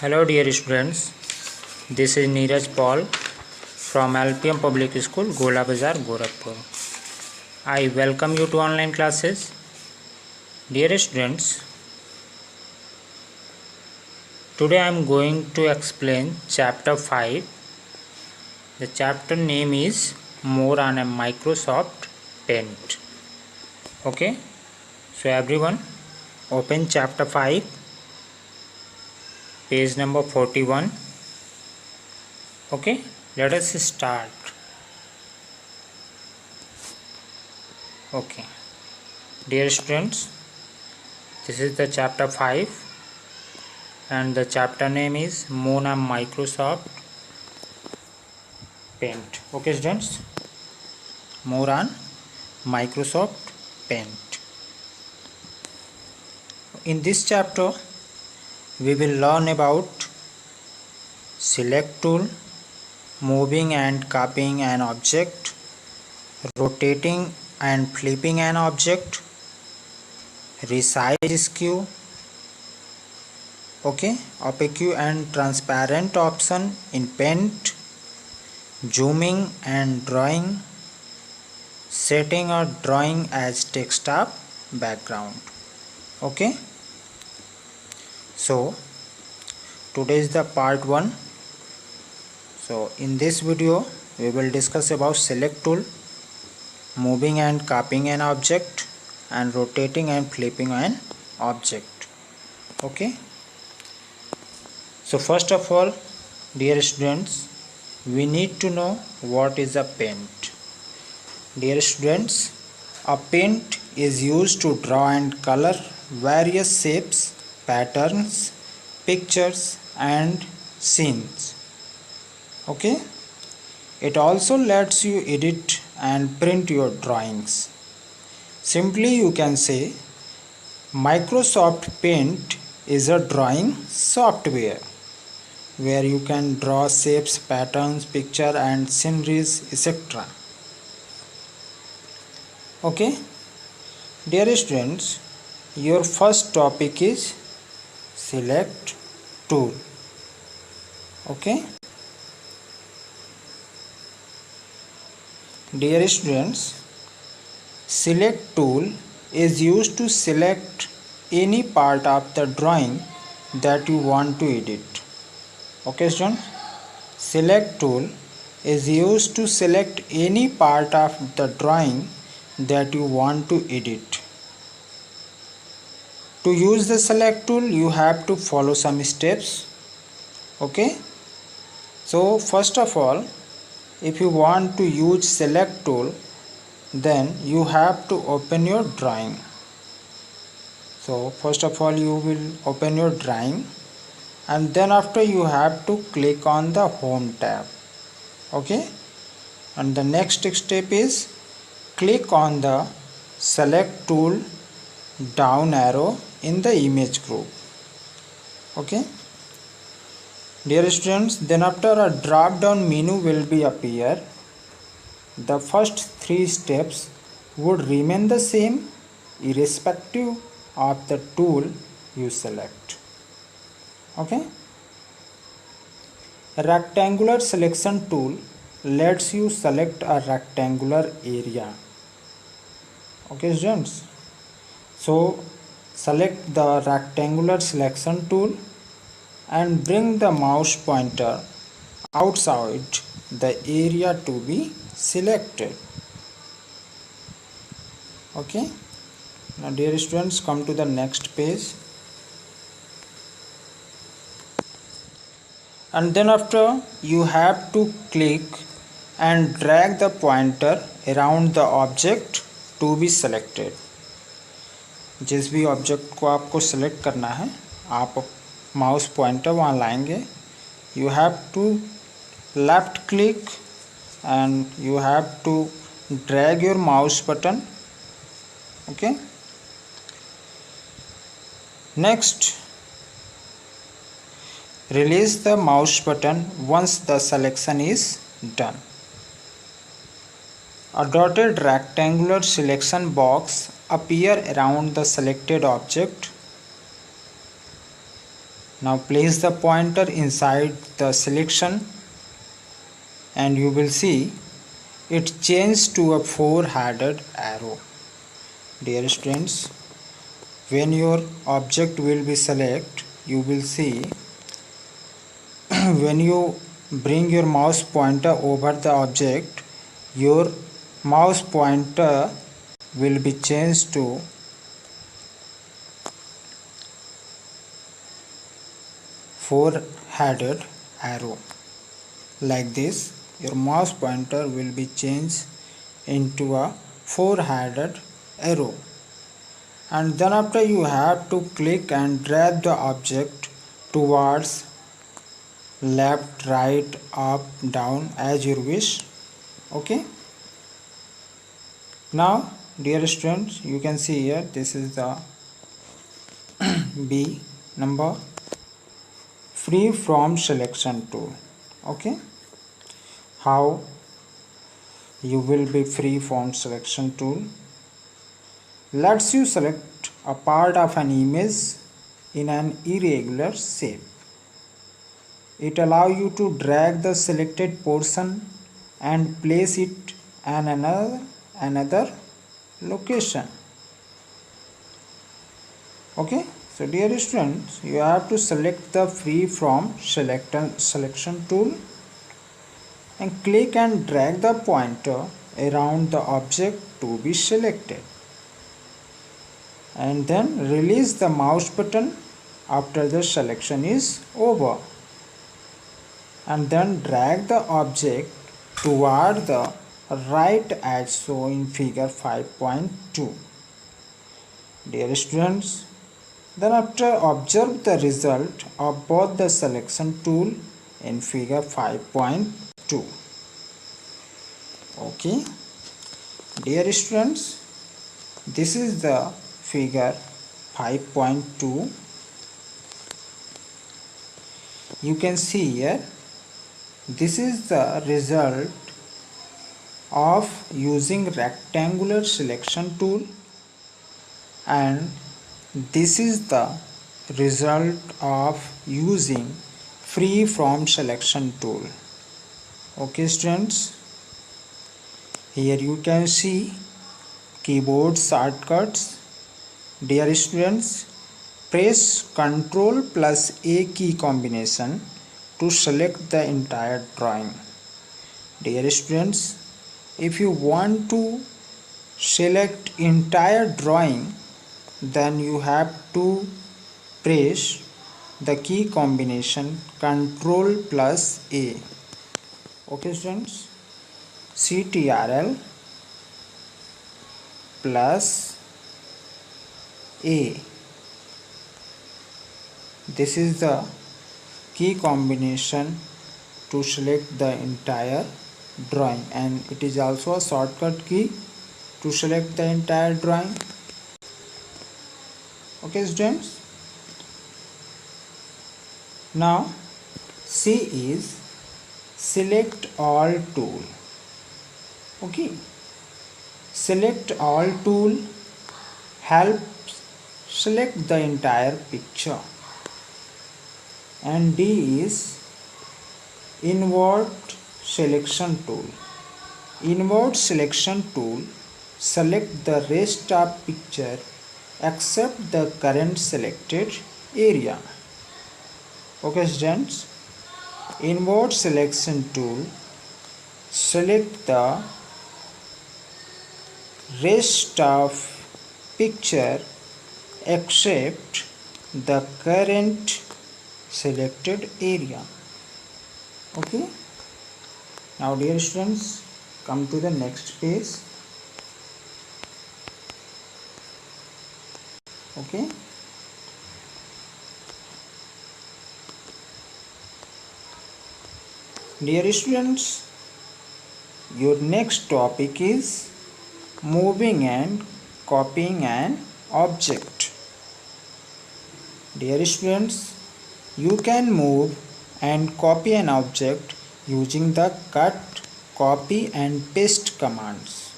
Hello dear students, this is Neeraj Paul from LPM Public School, Gola Bazar, Gorakhpur. I welcome you to online classes. Dear students, today I am going to explain chapter 5. The chapter name is More on a Microsoft Paint. Okay, so everyone open chapter 5. Page number 41. Okay, let us start. Okay, dear students, this is the chapter 5 and the chapter name is More on Microsoft Paint. Okay students, More on Microsoft Paint. In this chapter we will learn about select tool, moving and copying an object, rotating and flipping an object, resize skew, okay, opaque and transparent option in paint, zooming and drawing, setting a drawing as desktop background. Okay, so today is the part 1. So in this video we will discuss about select tool, moving and copying an object, and rotating and flipping an object. Okay, so first of all, dear students, we need to know what is a paint. Dear students, a paint is used to draw and color various shapes, patterns, pictures and scenes. Okay, it also lets you edit and print your drawings. Simply you can say Microsoft Paint is a drawing software where you can draw shapes, patterns, picture and sceneries, etc. Okay, dear students, your first topic is select tool. Okay, dear students, select tool is used to select any part of the drawing that you want to edit. Okay students, select tool is used to select any part of the drawing that you want to edit. To use the select tool you have to follow some steps. Okay, so first of all, if you want to use select tool, then you have to open your drawing. So first of all you will open your drawing and then after you have to click on the home tab. Okay, and the next step is click on the select tool down arrow in the image group. Okay, dear students, then after a drop down menu will be appear. The first 3 steps would remain the same irrespective of the tool you select. Okay, rectangular selection tool lets you select a rectangular area. Okay students, so select the rectangular selection tool and bring the mouse pointer outside the area to be selected. Okay, now dear students, come to the next page, and then after you have to click and drag the pointer around the object to be selected. जिस भी object को आपको select करना है आप mouse pointer वहाँ लाएंगे. You have to left click and you have to drag your mouse button. Okay, next release the mouse button once the selection is done. A dotted rectangular selection box appear around the selected object. Now place the pointer inside the selection and you will see it changed to a four-headed arrow. Dear students, when your object will be select, you will see when you bring your mouse pointer over the object, your mouse pointer will be changed to four-headed arrow. Like this, your mouse pointer will be changed into a four-headed arrow. And then after you have to click and drag the object towards left, right, up, down as you wish. Okay. Now dear students, you can see here this is the B number, free from selection tool. Okay, how you will be free from selection tool? Lets you select a part of an image in an irregular shape. It allows you to drag the selected portion and place it in another location. Okay, so dear students, you have to select the free from selection tool and click and drag the pointer around the object to be selected, and then release the mouse button after the selection is over, and then drag the object toward the right as shown in figure 5.2. Dear students, then after observe the result of both the selection tool in figure 5.2. Okay, dear students, this is the figure 5.2. You can see here, this is the result of using rectangular selection tool, and this is the result of using free from selection tool. Okay students, here you can see keyboard shortcuts. Dear students, press Ctrl plus A key combination to select the entire drawing. Dear students, if you want to select entire drawing, then you have to press the key combination Ctrl plus A. Okay students, Ctrl plus A. This is the key combination to select the entire drawing, and it is also a shortcut key to select the entire drawing. Okay students, now C is select all tool. Okay, select all tool helps select the entire picture. And D is invert selection tool. Invert selection tool select the rest of picture except the current selected area. Okay students, invert selection tool select the rest of picture except the current selected area. Okay, now dear students, come to the next page. Okay, dear students, your next topic is moving and copying an object. Dear students, you can move and copy an object using the cut, copy and paste commands.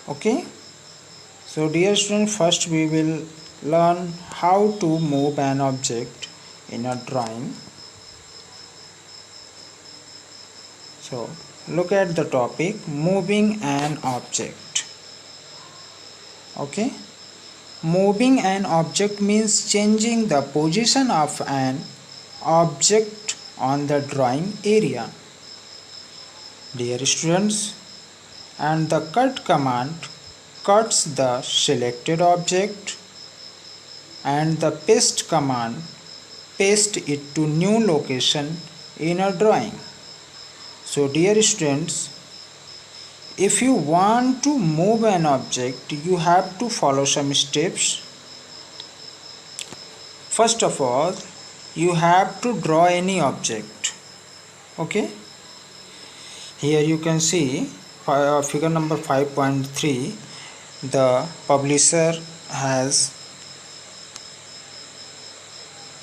Okay, so dear students, first we will learn how to move an object in a drawing. So look at the topic, moving an object. Okay, moving an object means changing the position of an object on the drawing area. Dear students, and the cut command cuts the selected object, and the paste command paste it to new location in a drawing. So dear students, if you want to move an object, you have to follow some steps. First of all, you have to draw any object. Okay, here you can see figure number 5.3. the publisher has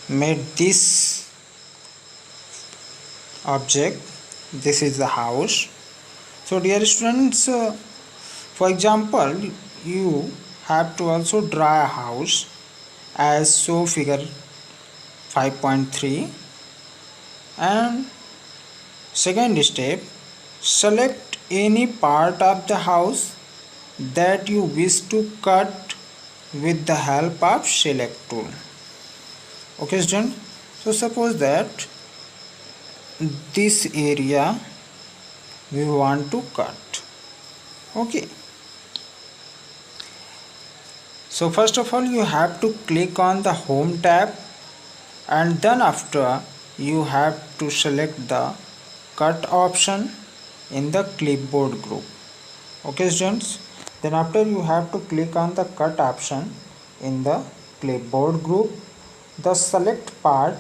made this object. This is the house. So dear students, for example, you have to also draw a house as so figure 5.3. and second step, select any part of the house that you wish to cut with the help of select tool. Okay students, so suppose that this area we want to cut. Okay, so first of all you have to click on the home tab, and then after you have to select the cut option in the clipboard group. Okay students, then after you have to click on the cut option in the clipboard group. The select part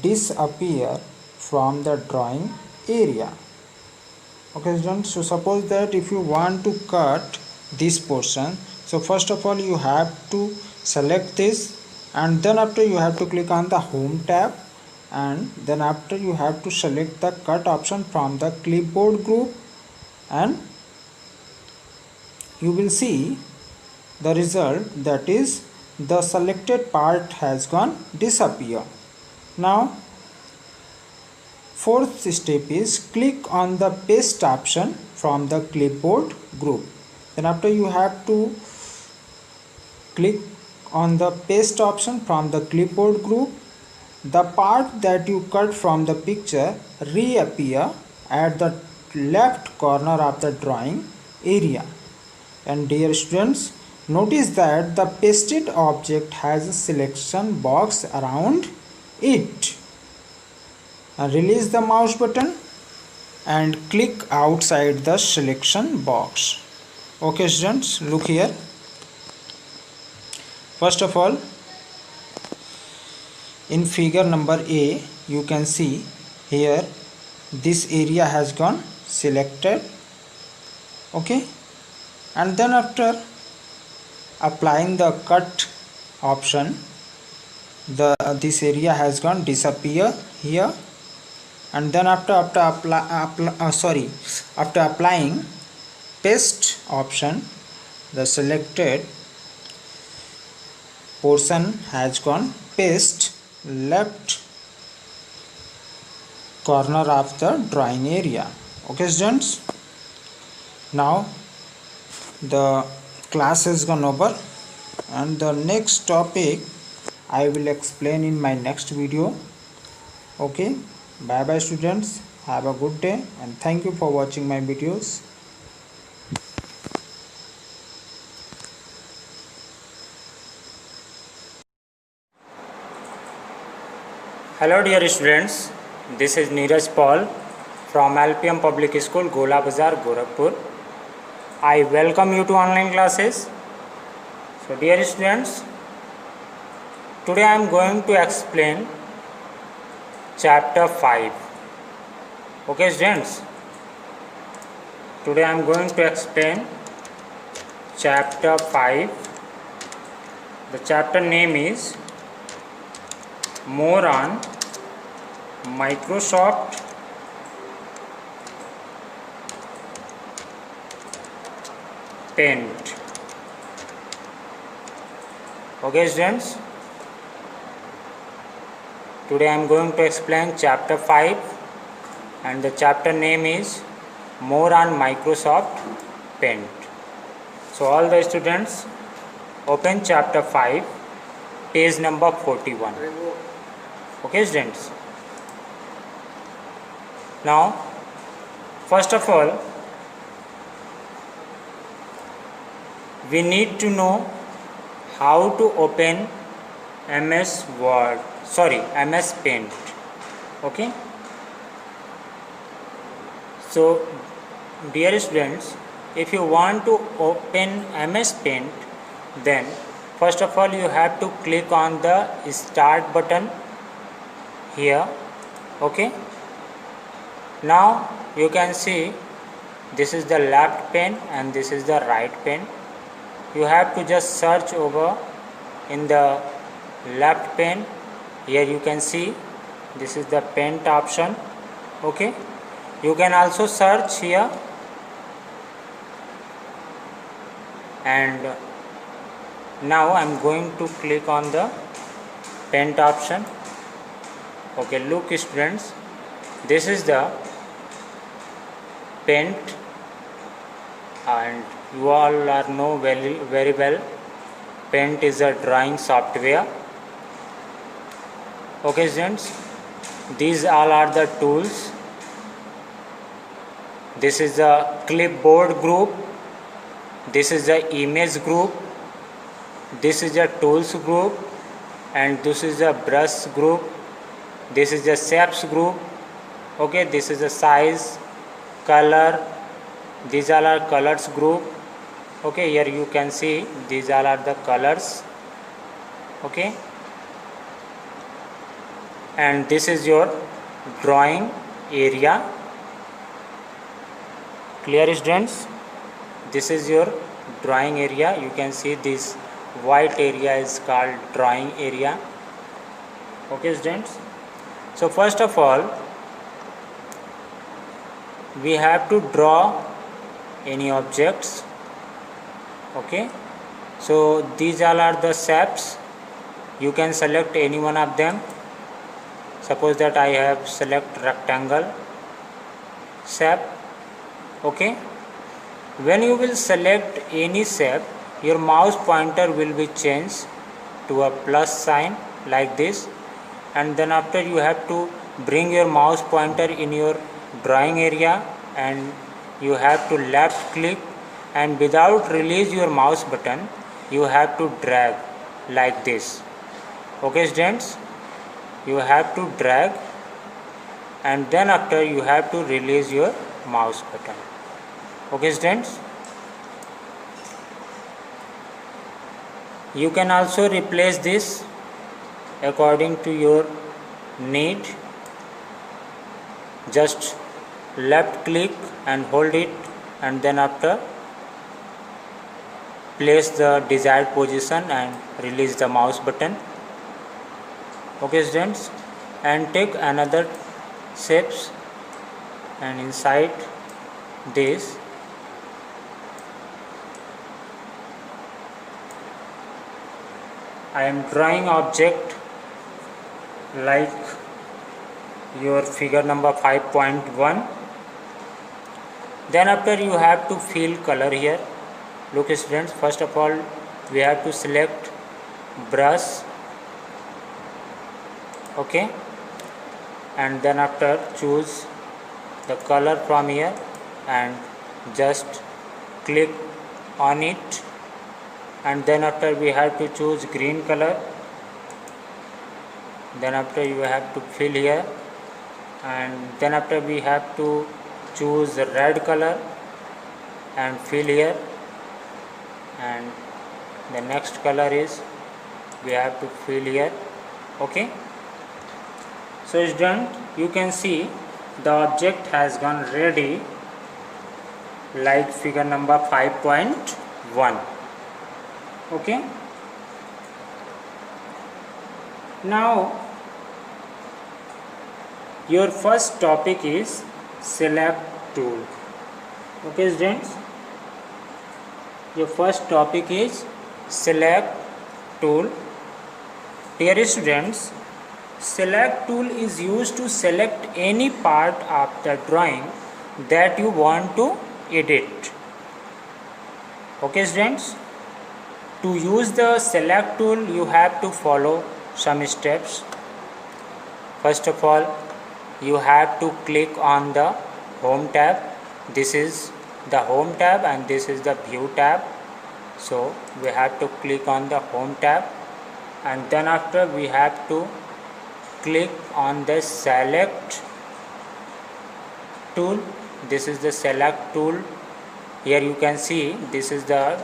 disappear from the drawing area. Okay students, so suppose that if you want to cut this portion, so first of all you have to select this, and then after you have to click on the home tab, and then after you have to select the cut option from the clipboard group, and you will see the result, that is the selected part has gone disappear. Now fourth step is click on the paste option from the clipboard group. Then after you have to click on the paste option from the clipboard group. The part that you cut from the picture reappear at the left corner of the drawing area. And dear students, notice that the pasted object has a selection box around it. And release the mouse button and click outside the selection box. Okay students, look here. First of all, in figure number A, you can see here this area has gone selected. Okay, and then after applying the cut option, this area has gone disappear here, and then after applying paste option, the selected portion has gone paste left corner of the drawing area. Okay students, now the class has gone over, and the next topic I will explain in my next video. Okay, bye bye students, have a good day, and thank you for watching my videos. Hello dear students, this is Neeraj Paul from LPM Public School, Gola Bazar, Gorakhpur. I welcome you to online classes. So dear students, today I am going to explain chapter 5. Okay students, today I am going to explain chapter 5. The chapter name is More on Microsoft Paint. Okay students, today I am going to explain chapter 5 and the chapter name is More on Microsoft Paint. So all the students open chapter 5, page number 41. Okay students. Now first of all we need to know how to open MS Paint. Okay. So dear students, if you want to open MS Paint, then first of all you have to click on the start button here. Okay. Now you can see this is the left pane and this is the right pane. You have to just search over in the left pane. Here you can see this is the paint option. Okay, you can also search here, and now I am going to click on the paint option. Okay, look students, this is the paint, and you all are know very well Paint is a drawing software. Okay students, these all are the tools. This is the clipboard group, this is the image group, this is the tools group, and this is the brush group, this is the shapes group. Okay, this is the size, color, these all are colors group. Okay, here you can see these all are the colors. Okay, and this is your drawing area. Clear students, this is your drawing area. You can see this white area is called drawing area. Okay students, so first of all we have to draw any objects. Okay, so these all are the shapes. You can select any one of them. Suppose that I have select rectangle shape. Okay, when you will select any shape, your mouse pointer will be changed to a plus sign like this, and then after you have to bring your mouse pointer in your drawing area and you have to left click, and without release your mouse button you have to drag like this. Okay students, you have to drag and then after you have to release your mouse button. Okay students, you can also replace this according to your need. Just left click and hold it, and then after place the desired position and release the mouse button. Okay students, and take another shapes, and inside this I am drawing object like your figure number 5.1. then after you have to fill color here. Look students, first of all we have to select brush. Okay, and then after choose the color from here and just click on it, and then after we have to choose green color. Then after you have to fill here, and then after we have to choose the red color and fill here, and the next color is we have to fill here. Okay, so it's done. You can see the object has gone ready like figure number 5.1. Okay, now your first topic is select tool. Okay students, your first topic is select tool. Dear students, select tool is used to select any part of the drawing that you want to edit. Okay students, to use the select tool you have to follow some steps. First of all, you have to click on the home tab. This is the home tab and this is the view tab. So we have to click on the home tab, and then after we have to click on the select tool. This is the select tool. Here you can see this is the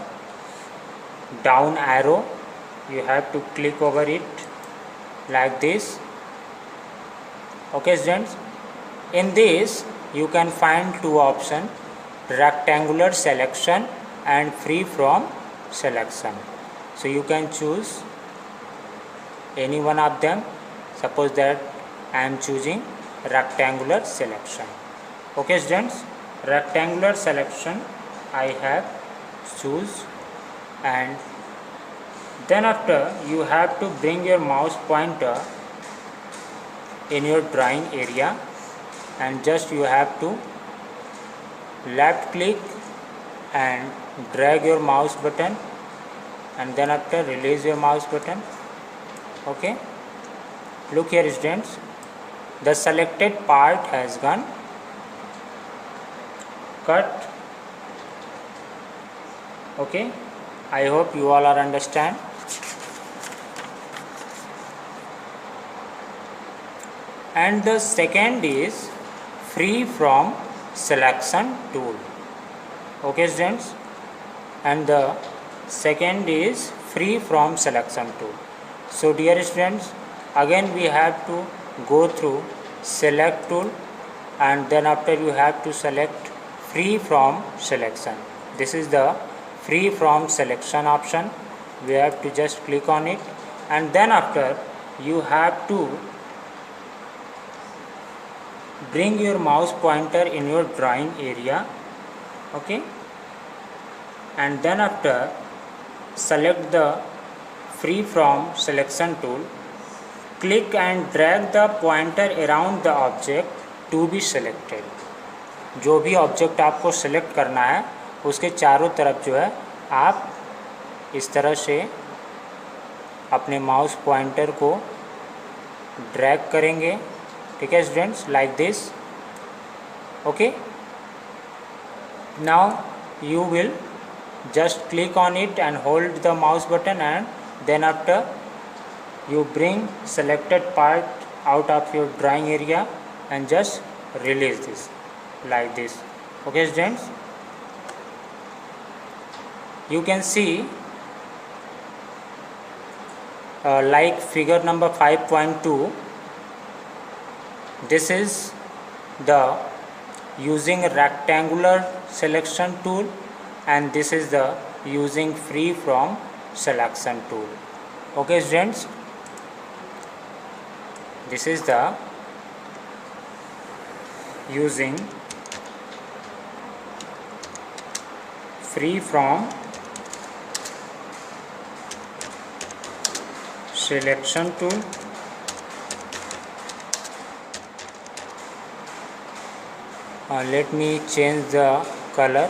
down arrow. You have to click over it like this. Okay students, in this you can find two options: rectangular selection and free from selection. So you can choose any one of them. Suppose that I am choosing rectangular selection. Okay students, rectangular selection I have choose, and then after you have to bring your mouse pointer in your drawing area, and just you have to left click and drag your mouse button, and then after release your mouse button. Okay, look here students, the selected part has gone cut. Okay, I hope you all are understand. And the second is free from selection tool. Okay students, and the second is free from selection tool. So dear students, again we have to go through select tool, and then after you have to select free from selection. This is the free from selection option. We have to just click on it, and then after you have to bring your mouse pointer in your drawing area. Okay, and then after select the free from selection tool, click and drag the pointer around the object to be selected. जो भी object आपको select करना है उसके चारों तरफ जो है आप इस तरह से अपने माउस पॉइंटर को ड्रैग करेंगे. ठीक है students, like this. Okay, now you will just click on it and hold the mouse button, and then after you bring selected part out of your drawing area and just release this like this. Okay students, you can see like figure number 5.2. this is the using rectangular selection tool, and this is the using free from selection tool. Okay students, this is the using free from selection tool. Let me change the color.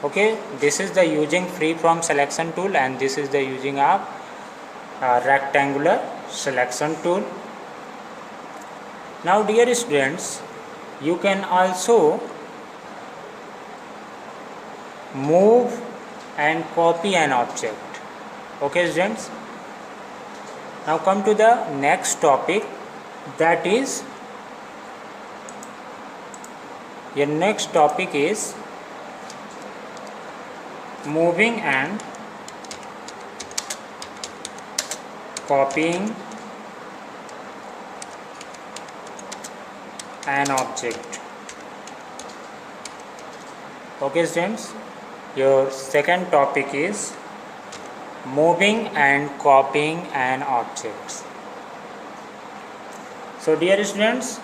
Okay, this is the using free from selection tool, and this is the using of rectangular selection tool. Now dear students, you can also move and copy an object. Okay students, now come to the next topic, that is your next topic is moving and copying an object. Okay students, your second topic is moving and copying an object. So dear students,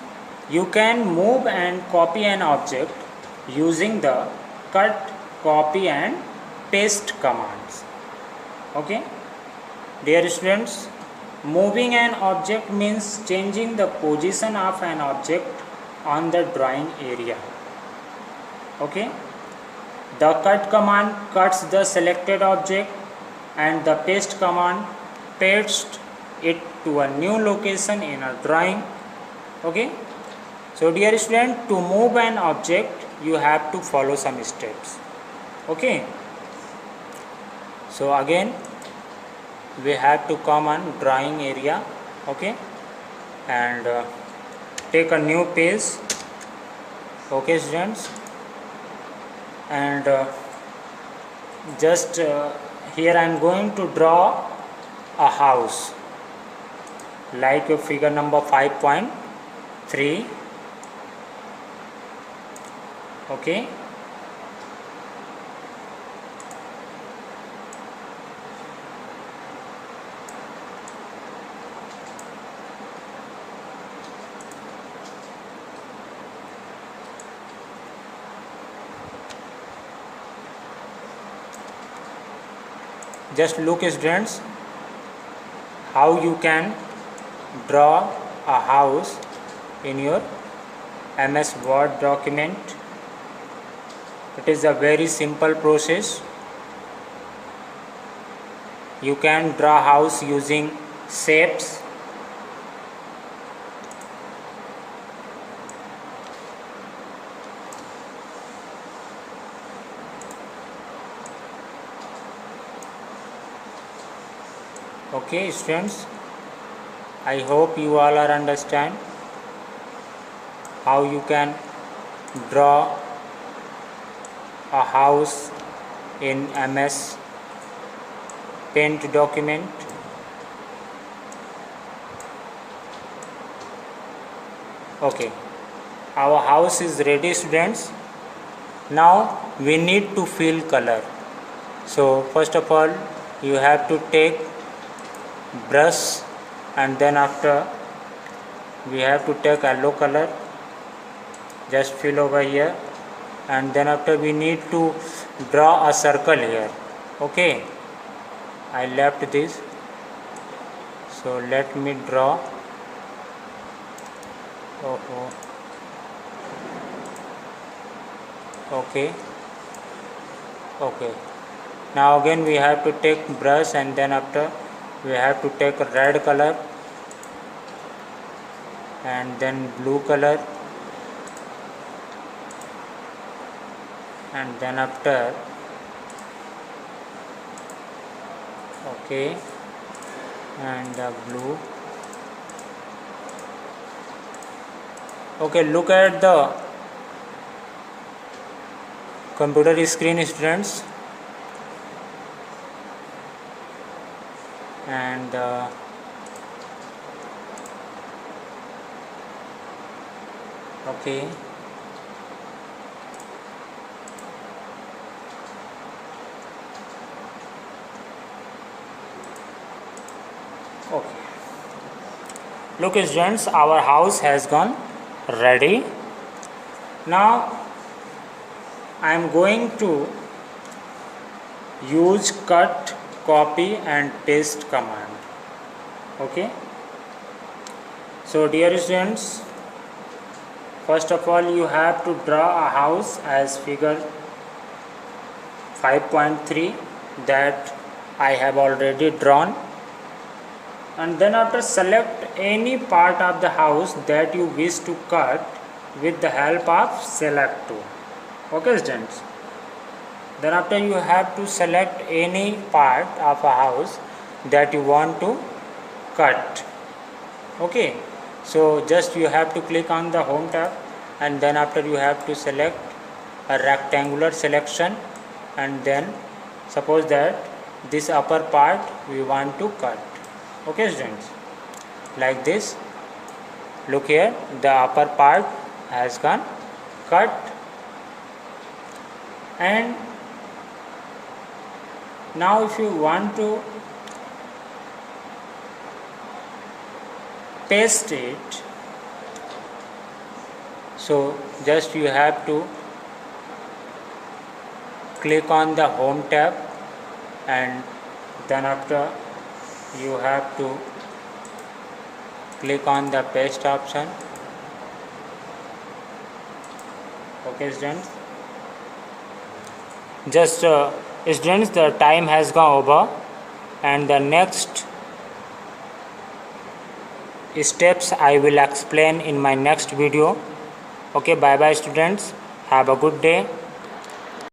you can move and copy an object using the cut, copy and paste commands. Okay, dear students, moving an object means changing the position of an object on the drawing area. Okay, the cut command cuts the selected object and the paste command pastes it to a new location in a drawing. Okay, so dear student, to move an object you have to follow some steps. Okay, so again we have to come on drawing area. Okay, and take a new page. Okay students, and just here I am going to draw a house like your figure number 5.3. Okay, just look students how you can draw a house in your MS Word document. It is a very simple process. You can draw house using shapes. Okay students, I hope you all are understand how you can draw a house in MS Paint document. Okay, our house is ready students. Now we need to fill color. So first of all you have to take brush, and then after we have to take yellow color, just fill over here, and then after we need to draw a circle here. Okay, I left this, so let me draw. Okay, now again we have to take brush, and then after we have to take a red color, and then blue color, and then after okay, and blue. Okay, look at the computer screen students, and okay, look students, our house has gone ready. Now I am going to use cut, copy and paste command. Okay, so dear students, first of all you have to draw a house as figure 5.3 that I have already drawn, and then after select any part of the house that you wish to cut with the help of select tool. Okay students, then after you have to select any part of a house that you want to cut. Okay, so just you have to click on the home tab, and then after you have to select a rectangular selection, and then suppose that this upper part we want to cut. Okay students, like this. Look here, the upper part has gone cut, and Now if you want to paste it, so just you have to click on the home tab, and then after you have to click on the paste option. Okay students, just students, the time has gone over, and the next steps I will explain in my next video. Okay, bye bye students, have a good day.